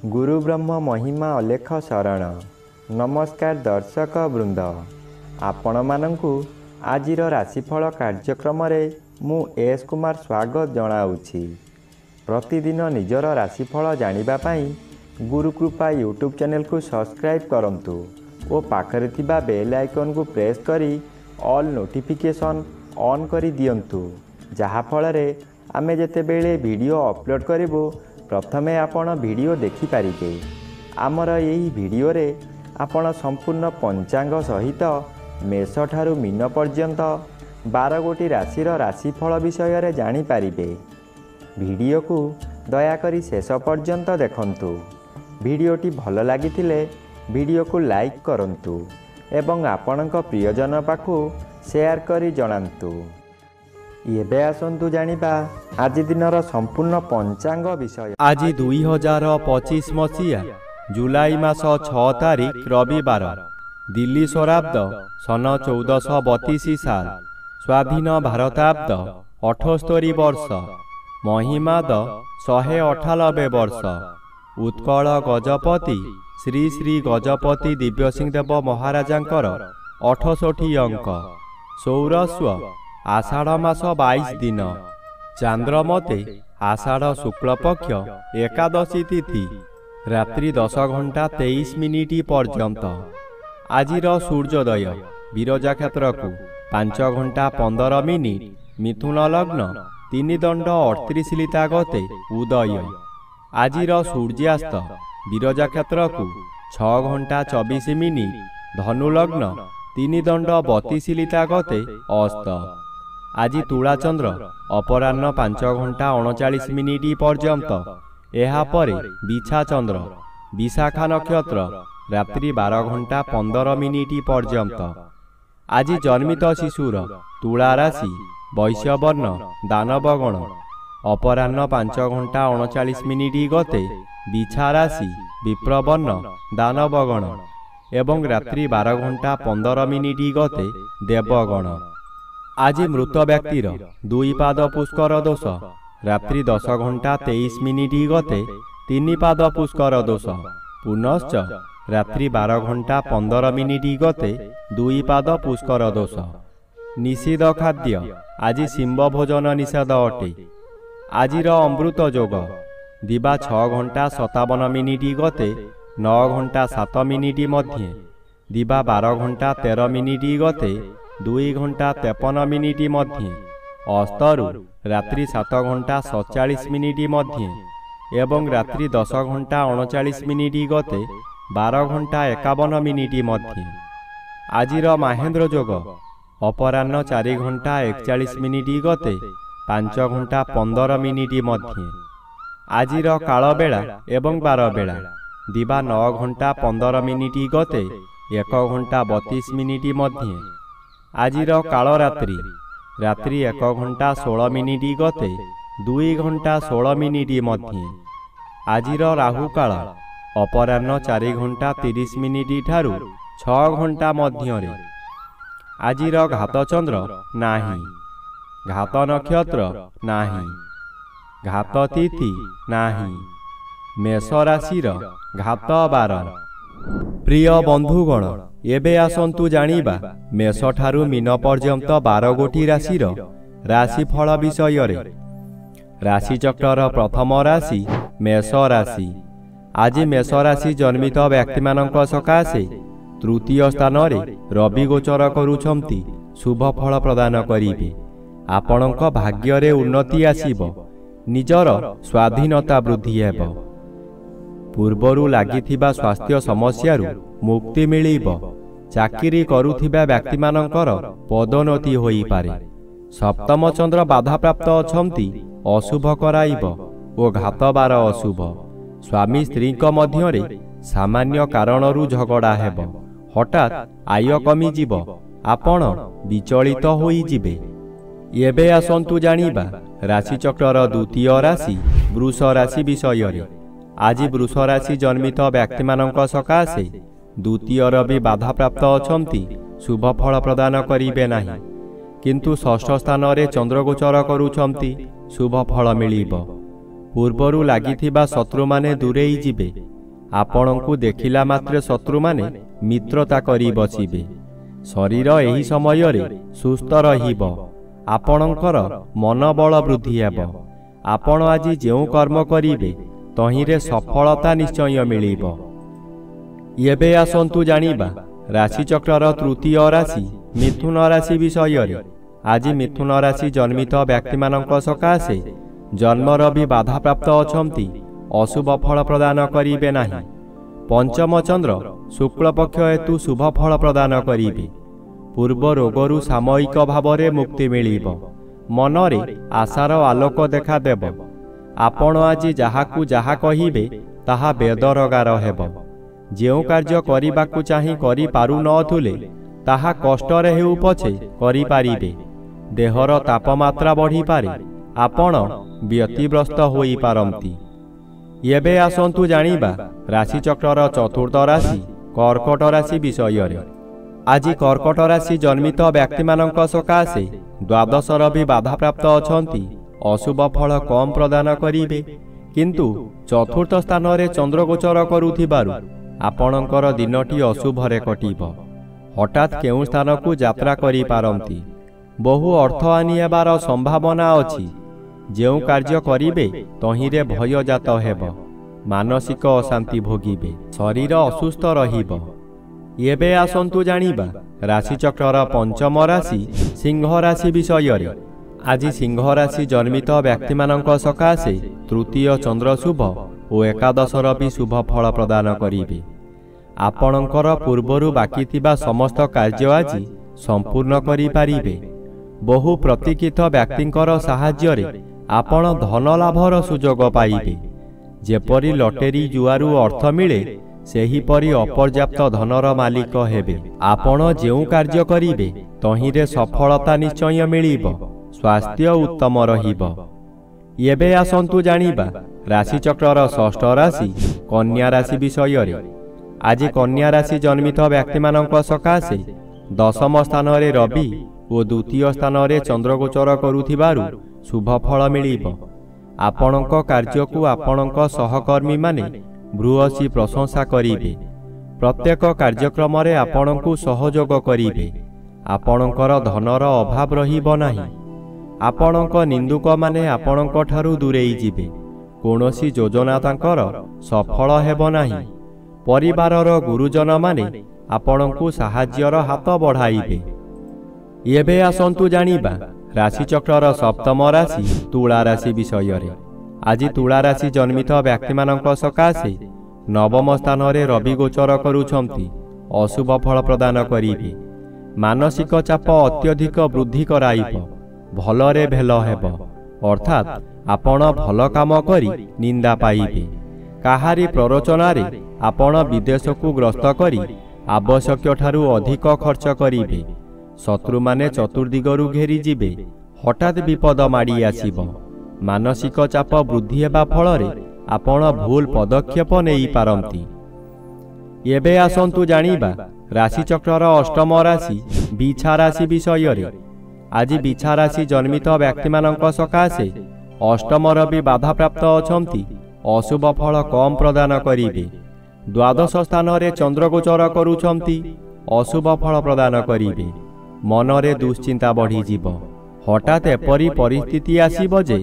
गुरु ब्रह्म महिमा अलेख शरण। नमस्कार दर्शक वृंद, आपण मानंकु आजिर राशिफल कार्यक्रम रे मु एस कुमार स्वागत जनाउछि। प्रतिदिन निजर राशिफल जानिबा पई गुरुकृपा यूट्यूब चैनल को सब्सक्राइब करंतु और पाखरे थिबा बेल आइकन को प्रेस करी ऑल नोटिफिकेशन ऑन करी दियंतु, जहा फल रे आमे जेते बेले वीडियो अपलोड करिवो प्रथमे आपण वीडियो देखि पारिबे। आमर यही वीडियो रे आपण संपूर्ण पंचांग सहित मेष ठारू मीन पर्यंत 12 गोटी राशिर राशिफल विषय रे जानि पारिबे। वीडियो को दयाकरी शेष पर्यंत देखंतु। वीडियोटी भल लागिथिले वीडियो को लाइक करंतु एवं आपणक प्रियजन पाखु शेयर करी जणांतु। एबे आसंतु जानिबा आज दिनर संपूर्ण पंचांग विषय। आज 2025 मसीहा जुलाई मास 6 तारिख रविवार, दिल्ली स्वराब्द सन 1432 साल, स्वाधीन भारताब्द 78 वर्ष, महिमाद 198 वर्ष। उत्कल गजपति श्री श्री गजपति दिव्यसिंह देव महाराजांकर 68 अंक। सौरस्व आषाढ़ मास 22 दिन, चांद्रमते आषाढ़ शुक्ल पक्ष एकादशी तिथि, रात्रि 10 घंटा 23 मिनिट पर्यंत। आजिर सूर्योदय विरजा क्षेत्र को 5 घंटा 15 मिनिट, मिथुन लग्न 3 दंड 38 लिता गते उदय। आजिर सूर्यास्त विरजा क्षेत्र को 6 घंटा 24 मिनिट, धनु लग्न 3 दंड 32 लिता गते अस्त। आज तुला चंद्र अपराह्न 5 घंटा 39 मिनिट पर्यंत, एहा परे बिछा चंद्र विशाखा नक्षत्र रात्रि 12 घंटा 15 मिनिट पर्यंत। आज जन्मित शिशुर तुला राशि वैश्यवर्ण दानवगण, अपराह्न 5 घंटा 39 मिनिट गते बिछा राशि विप्रवर्ण दानवगण एवं रात्रि 12 घंटा 15 मिनिट गते देवगण। आज मृत व्यक्तिर 2 पाद पुष्कर दोष, रात्रि 10 घंटा 23 मिनिट गते 3 पाद पुष्कर दोष, पुनश्च रात्रि 12 घंटा 15 मिनिट गते 2 पाद पुष्कर दोष। निषिद्ध खाद्य आज शिंब भोजन निषेध अटे। आजिर अमृत जोग दिबा 6 घंटा 57 मिनिट गते 9 घंटा 7 मिनिट मध्ये, दिबा 12 घंटा 13 मिनिट गते 2 घंटा 53 मिनिट मध्ये, अस्तरु रात्रि 7 घंटा 47 मिनिट मध्ये एवं रात्रि 10 घंटा 39 मिनिट गते 12 घंटा 51 मिनिट मध्ये। आजिर महेंद्र जोग अपराह्न 4 घंटा 41 मिनिट गते 5 घंटा 15 मिनिट मध्ये। आजिर काल बेला एवं बार बेला दिबा 9 घंटा 15 मिनिट गते 1 घंटा 32 मिनिट मध्ये। आजिर काल रात्रि रात्रि 1 घंटा 16 मिनिट गते 2 घंटा 16 मिनिट मध्ये। आजिर राहु काल अपराह्न 4 घंटा 30 मिनिट ठारू 6 घंटा मध्यरे। आजिर घात चंद्र नाही, घात नक्षत्र नाही, घात तिथि नाही। मेष राशिर घात बार। प्रिय बंधुगण, एबे आसंतु जानिबा मेष ठारू मीन पर्यंत 12 गोटी राशिर राशिफल विषय रे। राशि चक्र प्रथम राशि मेष राशि। आज मेष राशि जन्मित व्यक्ति मानक सकाशे तृतीय स्थान रे रवि गोचर करूछंती शुभ फल प्रदान करिवे। आपणक भाग्य रे उन्नति आसीबो, निजर स्वाधीनता वृद्धि हेबो। पूर्वरु लागिथिबा स्वास्थ्य समस्यारु मुक्ति मिलिबो। चाकरी करुथिबा व्यक्ति मानकर पदोन्नति होई पारे। सप्तम चंद्र बाधा प्राप्त अछंती अशुभ कराइबो ओ घात बार अशुभ। स्वामी स्त्री मध्यरे सामान्य कारणरू झगड़ा हेबो। हठात आय कमी जीवो, आपण विचलित होई जिबे। एबे आसंतु जानिबा राशि चक्रर द्वितीय राशि वृष राशि विषय रे। आज वृष राशि जन्मित व्यक्ति मानक सकाशे ଦ୍ୱିତୀୟର ବି ବାଧାପ୍ରାପ୍ତ ଅଛନ୍ତି, ଶୁଭ ଫଳ ପ୍ରଦାନ କରିବେ ନାହିଁ। କିନ୍ତୁ ଷଷ୍ଠ ସ୍ଥାନରେ ଚନ୍ଦ୍ରଗୋଚର କରୁଛନ୍ତି, ଶୁଭ ଫଳ ମିଳିବ। ପୂର୍ବରୁ ଲାଗିଥିବା ଶତ୍ରୁମାନେ ଦୂରେଇ ଯିବେ। ଆପଣଙ୍କୁ ଦେଖିଲା ମାତ୍ରେ ଶତ୍ରୁମାନେ ମିତ୍ରତା କରି ବସିବେ। ଶରୀର ଏହି ସମୟରେ ସୁସ୍ଥ ରହିବ। ଆପଣଙ୍କର ମନୋବଳ ବୃଦ୍ଧି ହେବ। ଆପଣ ଆଜି ଯେଉଁ କର୍ମ କରିବେ ତହିଁରେ ସଫଳତା ନିଶ୍ଚୟ ମିଳିବ। ଏବେ ଆସନ୍ତୁ ଜାଣିବା ରାଶିଚକ୍ରର ତୃତୀୟ ରାଶି ମିଥୁନ ରାଶି ବିଷୟରେ। ଆଜି ମିଥୁନ ରାଶି ଜନ୍ମିତ ବ୍ୟକ୍ତିମାନଙ୍କ ସକାଶେ ଜନ୍ମର ବି ବାଧାପ୍ରାପ୍ତ ଅଛନ୍ତି, ଅଶୁଭ ଫଳ ପ୍ରଦାନ କରିବେ ନାହିଁ। ପଞ୍ଚମ ଚନ୍ଦ୍ର ଶୁକ୍ଳପକ୍ଷ ହେତୁ ଶୁଭ ଫଳ ପ୍ରଦାନ କରିବେ। ପୂର୍ବ ରୋଗରୁ ସାମୟିକ ଭାବରେ ମୁକ୍ତି ମିଳିବ। ମନରେ ଆଶାର ଆଲୋକ ଦେଖାଦେବ। ଆପଣ ଆଜି ଯାହାକୁ ଯାହା କହିବେ ତାହା ବେଦରଗାର ହେବ। ଯେଉଁ କାର୍ଯ୍ୟ କରିବାକୁ ଚାହିଁ କରିପାରୁନଥିଲେ ତାହା କଷ୍ଟରେ ହେଉ ପଛେ କରିପାରିବେ। ଦେହର ତାପମାତ୍ରା ବଢ଼ିପାରେ। ଆପଣ ବ୍ୟତିବ୍ୟସ୍ତ ହୋଇପାରନ୍ତି। ଏବେ ଆସନ୍ତୁ ଜାଣିବା ରାଶିଚକ୍ରର ଚତୁର୍ଥ ରାଶି କର୍କଟ ରାଶି ବିଷୟରେ। ଆଜି କର୍କଟ ରାଶି ଜନ୍ମିତ ବ୍ୟକ୍ତିମାନଙ୍କ ସକାଶେ ଦ୍ୱାଦଶର ବି ବାଧାପ୍ରାପ୍ତ ଅଛନ୍ତି, ଅଶୁଭ ଫଳ କମ୍ ପ୍ରଦାନ କରିବେ। କିନ୍ତୁ ଚତୁର୍ଥ ସ୍ଥାନରେ ଚନ୍ଦ୍ରଗୋଚର କରୁଥିବାରୁ ଆପଣଙ୍କର ଦିନଟି ଅଶୁଭରେ କଟିବ। ହଠାତ୍ କେଉଁ ସ୍ଥାନକୁ ଯାତ୍ରା କରିପାରନ୍ତି। ବହୁ ଅର୍ଥ ହାନି ହେବାର ସମ୍ଭାବନା ଅଛି। ଯେଉଁ କାର୍ଯ୍ୟ କରିବେ ତହିଁରେ ଭୟଜାତ ହେବ। ମାନସିକ ଅଶାନ୍ତି ଭୋଗିବେ। ଶରୀର ଅସୁସ୍ଥ ରହିବ। ଏବେ ଆସନ୍ତୁ ଜାଣିବା ରାଶିଚକ୍ରର ପଞ୍ଚମ ରାଶି ସିଂହ ରାଶି ବିଷୟରେ। ଆଜି ସିଂହ ରାଶି ଜନ୍ମିତ ବ୍ୟକ୍ତିମାନଙ୍କ ସକାଶେ ତୃତୀୟ ଚନ୍ଦ୍ର ଶୁଭ ଓ ଏକାଦଶର ବି ଶୁଭ ଫଳ ପ୍ରଦାନ କରିବେ। ଆପଣଙ୍କର ପୂର୍ବରୁ ବାକି ଥିବା ସମସ୍ତ କାର୍ଯ୍ୟ ଆଜି ସମ୍ପୂର୍ଣ୍ଣ କରିପାରିବେ। ବହୁ ପ୍ରତୀକ୍ଷିତ ବ୍ୟକ୍ତିଙ୍କର ସାହାଯ୍ୟରେ ଆପଣ ଧନ ଲାଭର ସୁଯୋଗ ପାଇବେ। ଯେପରି ଲଟେରୀ ଜୁଆରୁ ଅର୍ଥ ମିଳେ ସେହିପରି ଅପର୍ଯ୍ୟାପ୍ତ ଧନର ମାଲିକ ହେବେ। ଆପଣ ଯେଉଁ କାର୍ଯ୍ୟ କରିବେ ତହିଁରେ ସଫଳତା ନିଶ୍ଚୟ ମିଳିବ। ସ୍ୱାସ୍ଥ୍ୟ ଉତ୍ତମ ରହିବ। ଏବେ ଆସନ୍ତୁ ଜାଣିବା ରାଶିଚକ୍ରର ଷଷ୍ଠ ରାଶି କନ୍ୟା ରାଶି ବିଷୟରେ। ଆଜି କନ୍ୟା ରାଶି ଜନ୍ମିତ ବ୍ୟକ୍ତିମାନଙ୍କ ସକାଶେ ଦଶମ ସ୍ଥାନରେ ରବି ଓ ଦ୍ୱିତୀୟ ସ୍ଥାନରେ ଚନ୍ଦ୍ରଗୋଚର କରୁଥିବାରୁ ଶୁଭ ଫଳ ମିଳିବ। ଆପଣଙ୍କ କାର୍ଯ୍ୟକୁ ଆପଣଙ୍କ ସହକର୍ମୀମାନେ ଭୂୟସୀ ପ୍ରଶଂସା କରିବେ। ପ୍ରତ୍ୟେକ କାର୍ଯ୍ୟକ୍ରମରେ ଆପଣଙ୍କୁ ସହଯୋଗ କରିବେ। ଆପଣଙ୍କର ଧନର ଅଭାବ ରହିବ ନାହିଁ। ଆପଣଙ୍କ ନିନ୍ଦୁକମାନେ ଆପଣଙ୍କ ଠାରୁ ଦୂରେଇ ଯିବେ। କୌଣସି ଯୋଜନା ତାଙ୍କର ସଫଳ ହେବ ନାହିଁ। ପରିବାରର ଗୁରୁଜନମାନେ ଆପଣଙ୍କୁ ସାହାଯ୍ୟର ହାତ ବଢ଼ାଇବେ। ଏବେ ଆସନ୍ତୁ ଜାଣିବା ରାଶିଚକ୍ରର ସପ୍ତମ ରାଶି ତୁଳା ରାଶି ବିଷୟରେ। ଆଜି ତୁଳା ରାଶି ଜନ୍ମିତ ବ୍ୟକ୍ତିମାନଙ୍କ ସକାଶେ ନବମ ସ୍ଥାନରେ ରବି ଗୋଚର କରୁଛନ୍ତି, ଅଶୁଭ ଫଳ ପ୍ରଦାନ କରିବେ। ମାନସିକ ଚାପ ଅତ୍ୟଧିକ ବୃଦ୍ଧି କରାଇବ। ଭଲରେ ଭେଲ ହେବ, ଅର୍ଥାତ୍ ଆପଣ ଭଲ କାମ କରି ନିନ୍ଦା ପାଇବେ। କାହାରି ପ୍ରରୋଚନାରେ ଆପଣ ବିଦେଶକୁ ଗ୍ରସ୍ତ କରି ଆବଶ୍ୟକଠାରୁ ଅଧିକ ଖର୍ଚ୍ଚ କରିବେ। ଶତ୍ରୁମାନେ ଚତୁର୍ଦିଗରୁ ଘେରିଯିବେ। ହଠାତ୍ ବିପଦ ମାଡ଼ି ଆସିବ। ମାନସିକ ଚାପ ବୃଦ୍ଧି ହେବା ଫଳରେ ଆପଣ ଭୁଲ ପଦକ୍ଷେପ ନେଇପାରନ୍ତି। ଏବେ ଆସନ୍ତୁ ଜାଣିବା ରାଶିଚକ୍ରର ଅଷ୍ଟମ ରାଶି ବିଛା ରାଶି ବିଷୟରେ। ଆଜି ବିଛା ରାଶି ଜନ୍ମିତ ବ୍ୟକ୍ତିମାନଙ୍କ ସକାଶେ ଅଷ୍ଟମର ବି ବାଧାପ୍ରାପ୍ତ ଅଛନ୍ତି, ଅଶୁଭ ଫଳ କମ୍ ପ୍ରଦାନ କରିବେ। ଦ୍ୱାଦଶ ସ୍ଥାନରେ ଚନ୍ଦ୍ରଗୋଚର କରୁଛନ୍ତି, ଅଶୁଭ ଫଳ ପ୍ରଦାନ କରିବେ। ମନରେ ଦୁଶ୍ଚିନ୍ତା ବଢ଼ିଯିବ। ହଠାତ୍ ଏପରି ପରିସ୍ଥିତି ଆସିବ ଯେ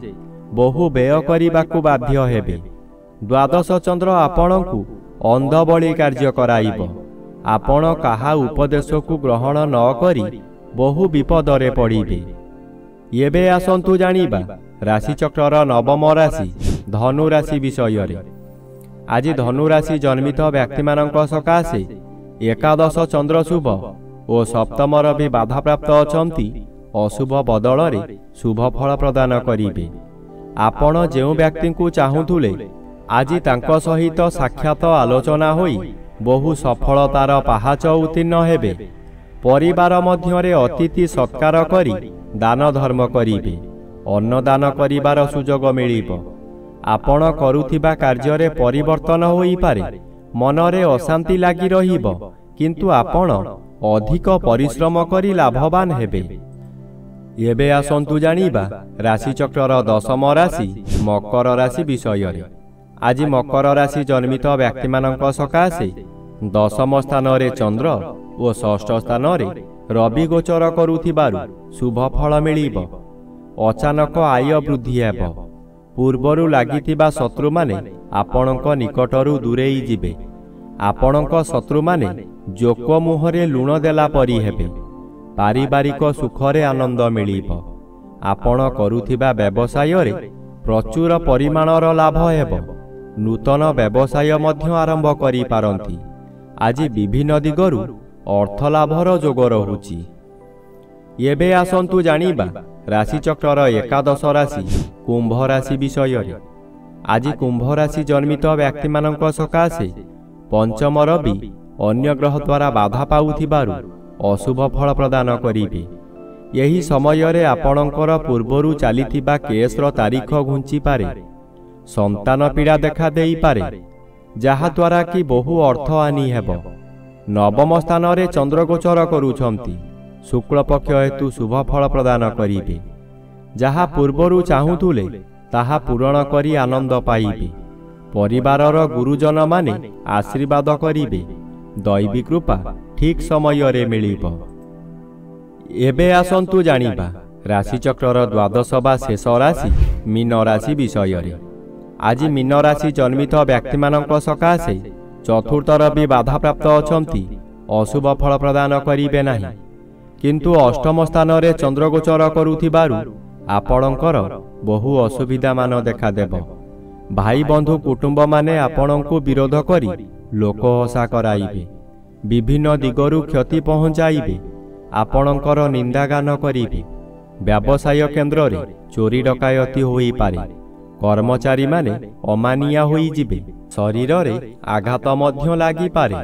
ବହୁ ବ୍ୟୟ କରିବାକୁ ବାଧ୍ୟ ହେବେ। ଦ୍ୱାଦଶ ଚନ୍ଦ୍ର ଆପଣଙ୍କୁ ଅନ୍ଧ ଭଳି କାର୍ଯ୍ୟ କରାଇବ। ଆପଣ କାହା ଉପଦେଶକୁ ଗ୍ରହଣ ନ କରି ବହୁ ବିପଦରେ ପଡ଼ିବେ। ଏବେ ଆସନ୍ତୁ ଜାଣିବା ରାଶିଚକ୍ରର ନବମ ରାଶି ଧନୁ ରାଶି ବିଷୟରେ। ଆଜି ଧନୁ ରାଶି ଜନ୍ମିତ ବ୍ୟକ୍ତିମାନଙ୍କ ସକାଶେ ଏକାଦଶ ଚନ୍ଦ୍ର ଶୁଭ ଓ ସପ୍ତମର ବି ବାଧାପ୍ରାପ୍ତ ଅଛନ୍ତି, ଅଶୁଭ ବଦଳରେ ଶୁଭ ଫଳ ପ୍ରଦାନ କରିବେ। ଆପଣ ଯେଉଁ ବ୍ୟକ୍ତିଙ୍କୁ ଚାହୁଁଥିଲେ ଆଜି ତାଙ୍କ ସହିତ ସାକ୍ଷାତ ଆଲୋଚନା ହୋଇ ବହୁ ସଫଳତାର ପାହାଚ ଉତ୍ତୀର୍ଣ୍ଣ ହେବେ। ପରିବାର ମଧ୍ୟରେ ଅତିଥି ସତ୍କାର କରି ଦାନ ଧର୍ମ କରିବେ। ଅନ୍ନଦାନ କରିବାର ସୁଯୋଗ ମିଳିବ। ଆପଣ କରୁଥିବା କାର୍ଯ୍ୟରେ ପରିବର୍ତ୍ତନ ହୋଇପାରେ। ମନରେ ଅଶାନ୍ତି ଲାଗି ରହିବ, କିନ୍ତୁ ଆପଣ ଅଧିକ ପରିଶ୍ରମ କରି ଲାଭବାନ ହେବେ। ଏବେ ଆସନ୍ତୁ ଜାଣିବା ରାଶିଚକ୍ରର ଦଶମ ରାଶି ମକର ରାଶି ବିଷୟରେ। ଆଜି ମକର ରାଶି ଜନ୍ମିତ ବ୍ୟକ୍ତିମାନଙ୍କ ସକାଶେ ଦଶମ ସ୍ଥାନରେ ଚନ୍ଦ୍ର ଓ ଷଷ୍ଠ ସ୍ଥାନରେ ରବି ଗୋଚର କରୁଥିବାରୁ ଶୁଭ ଫଳ ମିଳିବ। ଅଚାନକ ଆୟ ବୃଦ୍ଧି ହେବ। ପୂର୍ବରୁ ଲାଗିଥିବା ଶତ୍ରୁମାନେ ଆପଣଙ୍କ ନିକଟରୁ ଦୂରେଇ ଯିବେ। ଆପଣଙ୍କ ଶତ୍ରୁମାନେ ଜୋକ ମୁହଁରେ ଲୁଣ ଦେଲା ପରି ହେବେ। ପାରିବାରିକ ସୁଖରେ ଆନନ୍ଦ ମିଳିବ। ଆପଣ କରୁଥିବା ବ୍ୟବସାୟରେ ପ୍ରଚୁର ପରିମାଣର ଲାଭ ହେବ। ନୂତନ ବ୍ୟବସାୟ ମଧ୍ୟ ଆରମ୍ଭ କରିପାରନ୍ତି। ଆଜି ବିଭିନ୍ନ ଦିଗରୁ ଅର୍ଥ ଲାଭର ଯୋଗ ରହୁଛି। ଏବେ ଆସନ୍ତୁ ଜାଣିବା ରାଶିଚକ୍ରର ଏକାଦଶ ରାଶି କୁମ୍ଭ ରାଶି ବିଷୟରେ। ଆଜି କୁମ୍ଭ ରାଶି ଜନ୍ମିତ ବ୍ୟକ୍ତିମାନଙ୍କ ସକାଶେ ପଞ୍ଚମ ରବି ଅନ୍ୟ ଗ୍ରହ ଦ୍ୱାରା ବାଧା ପାଉଥିବାରୁ ଅଶୁଭ ଫଳ ପ୍ରଦାନ କରିବେ। ଏହି ସମୟରେ ଆପଣଙ୍କର ପୂର୍ବରୁ ଚାଲିଥିବା କେସ୍ର ତାରିଖ ଘୁଞ୍ଚିପାରେ। ସନ୍ତାନ ପୀଡ଼ା ଦେଖା ଦେଇପାରେ, ଯାହାଦ୍ୱାରା କି ବହୁ ଅର୍ଥ ହାନି ହେବ। ନବମ ସ୍ଥାନରେ ଚନ୍ଦ୍ରଗୋଚର କରୁଛନ୍ତି। ଶୁକ୍ଳପକ୍ଷ ହେତୁ ଶୁଭ ଫଳ ପ୍ରଦାନ କରିବେ। ଯାହା ପୂର୍ବରୁ ଚାହୁଁଥିଲେ ତାହା ପୂରଣ କରି ଆନନ୍ଦ ପାଇବେ। ପରିବାରର ଗୁରୁଜନମାନେ ଆଶୀର୍ବାଦ କରିବେ। ଦୈବୀ କୃପା ଠିକ୍ ସମୟରେ ମିଳିବ। ଏବେ ଆସନ୍ତୁ ଜାଣିବା ରାଶିଚକ୍ରର ଦ୍ୱାଦଶ ବା ଶେଷ ରାଶି ମୀନ ରାଶି ବିଷୟରେ। ଆଜି ମୀନ ରାଶି ଜନ୍ମିତ ବ୍ୟକ୍ତିମାନଙ୍କ ସକାଶେ ଚତୁର୍ଥ ରବି ବାଧାପ୍ରାପ୍ତ ଅଛନ୍ତି। ଅଶୁଭ ଫଳ ପ୍ରଦାନ କରିବେ ନାହିଁ, କିନ୍ତୁ ଅଷ୍ଟମ ସ୍ଥାନରେ ଚନ୍ଦ୍ରଗୋଚର କରୁଥିବାରୁ ଆପଣଙ୍କର ବହୁ ଅସୁବିଧାମାନ ଦେଖାଦେବ। ଭାଇ ବନ୍ଧୁ କୁଟୁମ୍ବମାନେ ଆପଣଙ୍କୁ ବିରୋଧ କରି ଲୋକହସା କରାଇବେ। ବିଭିନ୍ନ ଦିଗରୁ କ୍ଷତି ପହଞ୍ଚାଇବେ। ଆପଣଙ୍କର ନିନ୍ଦାଗାନ କରିବେ। ବ୍ୟବସାୟ କେନ୍ଦ୍ରରେ ଚୋରି ଡକାୟତି ହୋଇପାରେ। କର୍ମଚାରୀମାନେ ଅମାନିଆ ହୋଇଯିବେ। ଶରୀରରେ ଆଘାତ ମଧ୍ୟ ଲାଗିପାରେ।